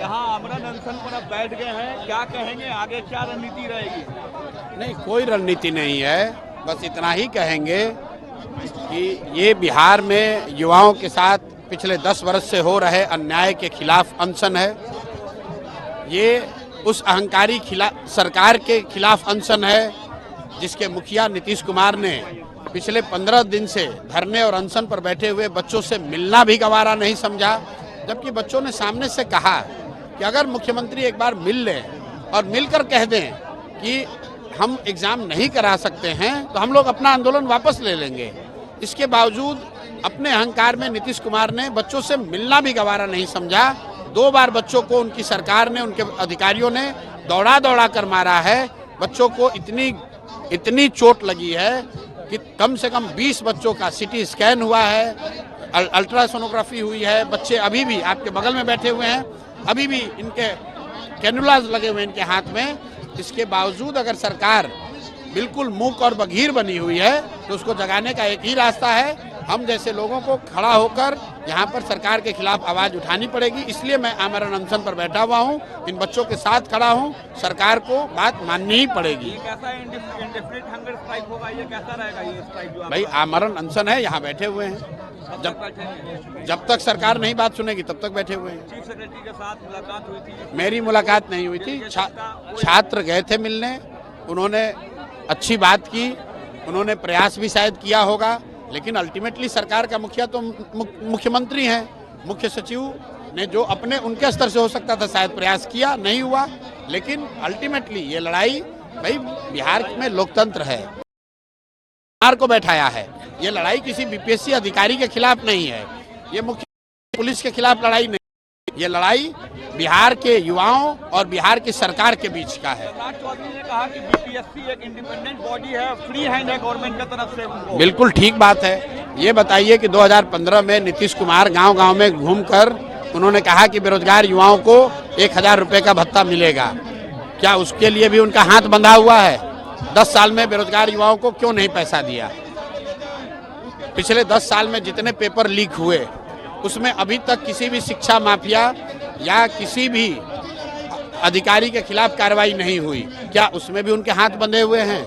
यहाँ आमरण अनशन पर अब बैठ गए हैं, क्या कहेंगे, आगे क्या रणनीति रहेगी? नहीं, कोई रणनीति नहीं है, बस इतना ही कहेंगे कि ये बिहार में युवाओं के साथ पिछले 10 वर्ष से हो रहे अन्याय के खिलाफ अनशन है। ये उस अहंकारी सरकार के खिलाफ अनशन है जिसके मुखिया नीतीश कुमार ने पिछले 15 दिन से धरने और अनशन पर बैठे हुए बच्चों से मिलना भी गवारा नहीं समझा, जबकि बच्चों ने सामने से कहा कि अगर मुख्यमंत्री एक बार मिल लें और मिलकर कह दें कि हम एग्ज़ाम नहीं करा सकते हैं तो हम लोग अपना आंदोलन वापस ले लेंगे। इसके बावजूद अपने अहंकार में नीतीश कुमार ने बच्चों से मिलना भी गवारा नहीं समझा। 2 बार बच्चों को उनकी सरकार ने, उनके अधिकारियों ने दौड़ा कर मारा है। बच्चों को इतनी चोट लगी है कि कम से कम 20 बच्चों का सीटी स्कैन हुआ है, अल्ट्रासोनोग्राफी हुई है। बच्चे अभी भी आपके बगल में बैठे हुए हैं, अभी भी इनके कैनुलाज लगे हुए हैं इनके हाथ में। इसके बावजूद अगर सरकार बिल्कुल मूक और बधिर बनी हुई है तो उसको जगाने का एक ही रास्ता है, हम जैसे लोगों को खड़ा होकर यहाँ पर सरकार के खिलाफ आवाज़ उठानी पड़ेगी। इसलिए मैं आमरण अनशन पर बैठा हुआ हूँ, इन बच्चों के साथ खड़ा हूँ। सरकार को बात माननी ही पड़ेगी। कैसा इंडेफिनिट हंगर स्ट्राइक होगा, ये कैसा रहेगा ये स्ट्राइक जो भाई आमरण अनशन है, यहाँ बैठे हुए हैं। जब तक सरकार नहीं बात सुनेगी तब तक बैठे हुए हैं। चीफ सेक्रेटरी के साथ मुलाकात हुई थी? मेरी मुलाकात नहीं हुई थी। छात्र गए थे मिलने, उन्होंने अच्छी बात की, उन्होंने प्रयास भी शायद किया होगा, लेकिन अल्टीमेटली सरकार का मुखिया तो मुख्यमंत्री हैं। मुख्य सचिव ने जो अपने उनके स्तर से हो सकता था शायद प्रयास किया, नहीं हुआ। लेकिन अल्टीमेटली ये लड़ाई, भाई बिहार में लोकतंत्र है, बिहार को बैठाया है। ये लड़ाई किसी बीपीएससी अधिकारी के खिलाफ नहीं है, ये मुख्य पुलिस के खिलाफ लड़ाई नहीं, ये लड़ाई बिहार के युवाओं और बिहार की सरकार के बीच का है। चौधरी ने कहा कि बीपीएससी एक इंडिपेंडेंट बॉडी है, फ्री हैंड है गवर्नमेंट की तरफ से उनको। बिल्कुल ठीक बात है। ये बताइए कि 2015 में नीतीश कुमार गांव-गांव में घूमकर उन्होंने कहा कि बेरोजगार युवाओं को 1000 रुपये का भत्ता मिलेगा। क्या उसके लिए भी उनका हाथ बंधा हुआ है? 10 साल में बेरोजगार युवाओं को क्यों नहीं पैसा दिया? पिछले 10 साल में जितने पेपर लीक हुए उसमें अभी तक किसी भी शिक्षा माफिया या किसी भी अधिकारी के खिलाफ कार्रवाई नहीं हुई। क्या उसमें भी उनके हाथ बंधे हुए हैं?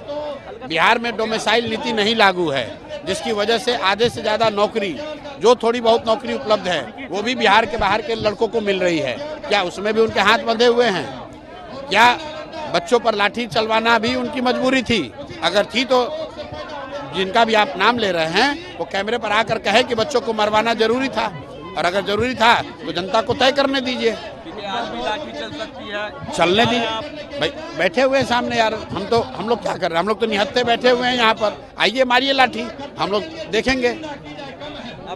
बिहार में डोमिसाइल नीति नहीं लागू है, जिसकी वजह से आधे से ज़्यादा नौकरी, जो थोड़ी बहुत नौकरी उपलब्ध है वो भी बिहार के बाहर के लड़कों को मिल रही है। क्या उसमें भी उनके हाथ बंधे हुए हैं? क्या बच्चों पर लाठी चलवाना भी उनकी मजबूरी थी? अगर थी तो जिनका भी आप नाम ले रहे हैं वो कैमरे पर आकर कहे कि बच्चों को मरवाना जरूरी था, और अगर जरूरी था तो जनता को तय करने दीजिए। लाठी चल सकती है, चलने दीजिए। भाई बैठे हुए हैं सामने यार, हम लोग क्या कर रहे हैं? हम लोग तो निहत्थे बैठे हुए हैं यहाँ पर। आइए मारिए लाठी, हम लोग देखेंगे।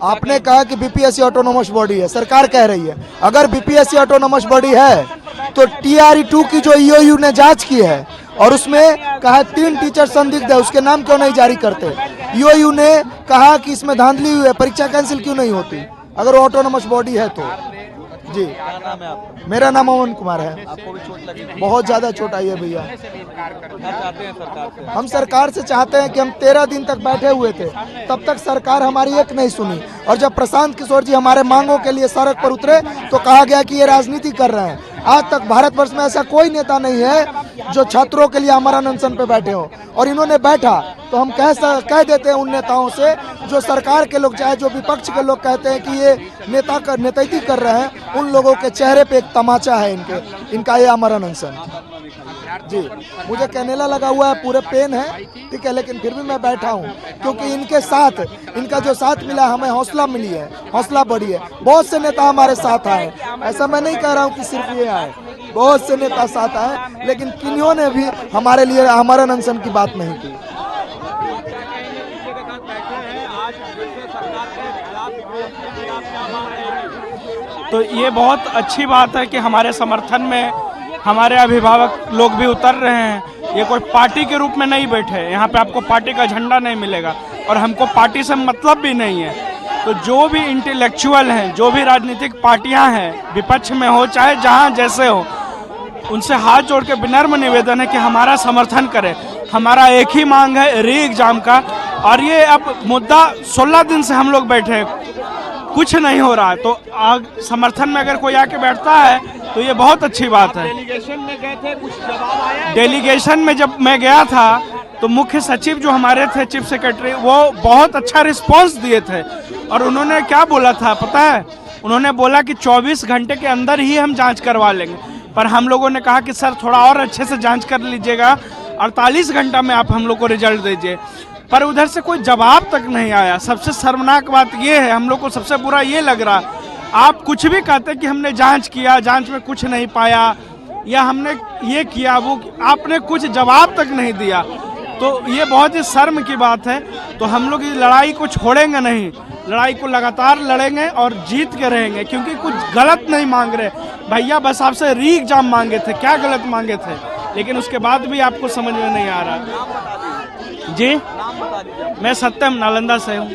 आपने कहा कि बीपीएससी ऑटोनोमस बॉडी है, सरकार कह रही है अगर बीपीएससी ऑटोनोमस बॉडी है तो TRE-2 की जो ईओयू ने जांच की है और उसमें कहा 3 टीचर संदिग्ध है, उसके नाम क्यों नहीं जारी करते? ईओयू ने कहा कि इसमें धांधली हुई है, परीक्षा कैंसिल क्यों नहीं होती अगर वो ऑटोनोमस बॉडी है तो? जी, क्या नाम है आपका? मेरा नाम अमन कुमार है। आपको भी चोट लगी? बहुत ज़्यादा चोट आई है भैया। क्या चाहते हैं सरकार से? हम सरकार से चाहते हैं कि हम 13 दिन तक बैठे हुए थे, तब तक सरकार हमारी एक नहीं सुनी, और जब प्रशांत किशोर जी हमारे मांगों के लिए सड़क पर उतरे तो कहा गया कि ये राजनीति कर रहे हैं। आज तक भारतवर्ष में ऐसा कोई नेता नहीं है जो छात्रों के लिए आमरण अनशन पे बैठे हो, और इन्होंने बैठा तो हम कह देते हैं उन नेताओं से जो सरकार के लोग, चाहे जो विपक्ष के लोग कहते हैं कि ये नेतैती कर रहे हैं, उन लोगों के चेहरे पे एक तमाचा है इनका ये आमरण अनशन। जी, मुझे कैनेला लगा हुआ है, पूरे पेन है, ठीक है, लेकिन फिर भी मैं बैठा हूँ क्योंकि इनके साथ, इनका जो साथ मिला हमें हौसला मिली है, हौसला बढ़ी है। बहुत से नेता हमारे साथ आए, ऐसा मैं नहीं कह रहा हूँ कि सिर्फ ये आए, बहुत से नेता साथ आए, लेकिन किन्हीं ने भी हमारे लिए आमरण अनशन की बात नहीं की। तो ये बहुत अच्छी बात है कि हमारे समर्थन में हमारे अभिभावक लोग भी उतर रहे हैं। ये कोई पार्टी के रूप में नहीं बैठे, यहाँ पे आपको पार्टी का झंडा नहीं मिलेगा और हमको पार्टी से मतलब भी नहीं है। तो जो भी इंटेलेक्चुअल हैं, जो भी राजनीतिक पार्टियां हैं, विपक्ष में हो चाहे जहां जैसे हो, उनसे हाथ जोड़ के विनम्र निवेदन है कि हमारा समर्थन करें। हमारा एक ही मांग है री एग्जाम का, और ये अब मुद्दा 16 दिन से हम लोग बैठे हैं, कुछ नहीं हो रहा है। तो समर्थन में अगर कोई आके बैठता है तो ये बहुत अच्छी बात है। डेलीगेशन में गए थे, कुछ जवाब आया? डेलीगेशन में जब मैं गया था तो मुख्य सचिव जो हमारे थे, चीफ सेक्रेटरी, वो बहुत अच्छा रिस्पांस दिए थे। और उन्होंने क्या बोला था पता है? उन्होंने बोला कि 24 घंटे के अंदर ही हम जांच करवा लेंगे। पर हम लोगों ने कहा कि सर थोड़ा और अच्छे से जांच कर लीजिएगा, 48 घंटा में आप हम लोग को रिजल्ट दीजिए। पर उधर से कोई जवाब तक नहीं आया। सबसे शर्मनाक बात ये है, हम लोग को सबसे बुरा ये लग रहा, आप कुछ भी कहते कि हमने जांच किया, जांच में कुछ नहीं पाया, या हमने ये किया वो, आपने कुछ जवाब तक नहीं दिया। तो ये बहुत ही शर्म की बात है। तो हम लोग इस लड़ाई को छोड़ेंगे नहीं, लड़ाई को लगातार लड़ेंगे और जीत के रहेंगे, क्योंकि कुछ गलत नहीं मांग रहे भैया। बस आपसे री एग्जाम मांगे थे, क्या गलत मांगे थे, लेकिन उसके बाद भी आपको समझ में नहीं आ रहा। जी, मैं सत्यम नालंदा से हूँ।